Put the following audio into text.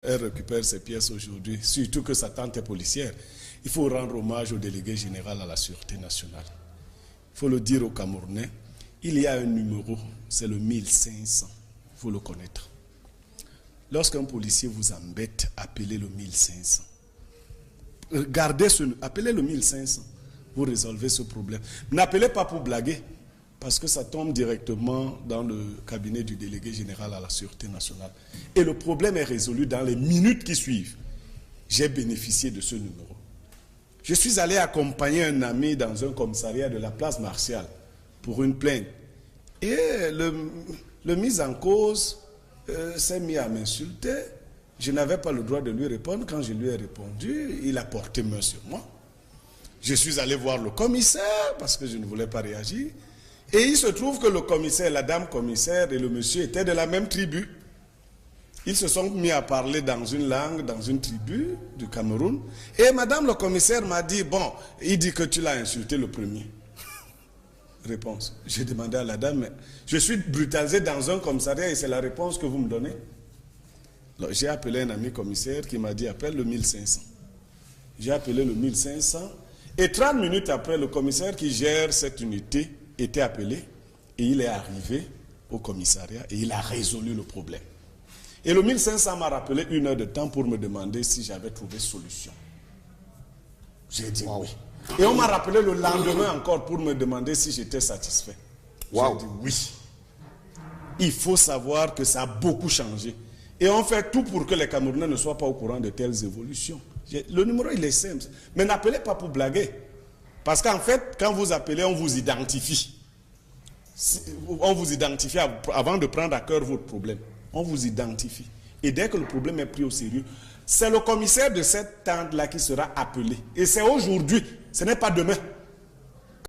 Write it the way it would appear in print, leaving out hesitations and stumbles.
Elle récupère ses pièces aujourd'hui, surtout que sa tante est policière. Il faut rendre hommage au délégué général à la Sûreté nationale. Il faut le dire aux Camerounais. Il y a un numéro, c'est le 1500. Il faut le connaître. Lorsqu'un policier vous embête, appelez le 1500. Appelez le 1500. Vous résolvez ce problème. N'appelez pas pour blaguer, parce que ça tombe directement dans le cabinet du délégué général à la Sûreté nationale. Et le problème est résolu dans les minutes qui suivent. J'ai bénéficié de ce numéro. Je suis allé accompagner un ami dans un commissariat de la place Martial pour une plainte. Et le mis en cause s'est mis à m'insulter. Je n'avais pas le droit de lui répondre. Quand je lui ai répondu, il a porté main sur moi. Je suis allé voir le commissaire parce que je ne voulais pas réagir. Et il se trouve que le commissaire, la dame commissaire et le monsieur étaient de la même tribu. Ils se sont mis à parler dans une langue, dans une tribu du Cameroun. Et madame le commissaire m'a dit, bon, il dit que tu l'as insulté le premier. Réponse. J'ai demandé à la dame, mais je suis brutalisé dans un commissariat et c'est la réponse que vous me donnez. J'ai appelé un ami commissaire qui m'a dit, appelle le 1500. J'ai appelé le 1500 et 30 minutes après, le commissaire qui gère cette unité était appelé et il est arrivé au commissariat et il a résolu le problème. Et le 1500 m'a rappelé 1 heure de temps pour me demander si j'avais trouvé solution. J'ai dit oui. Et on m'a rappelé le lendemain encore pour me demander si j'étais satisfait. J'ai dit oui. Il faut savoir que ça a beaucoup changé. Et on fait tout pour que les Camerounais ne soient pas au courant de telles évolutions. Le numéro, il est simple. Mais n'appelez pas pour blaguer. Parce qu'en fait, quand vous appelez, on vous identifie. On vous identifie avant de prendre à cœur votre problème. On vous identifie. Et dès que le problème est pris au sérieux, c'est le commissaire de cette tente-là qui sera appelé. Et c'est aujourd'hui, ce n'est pas demain.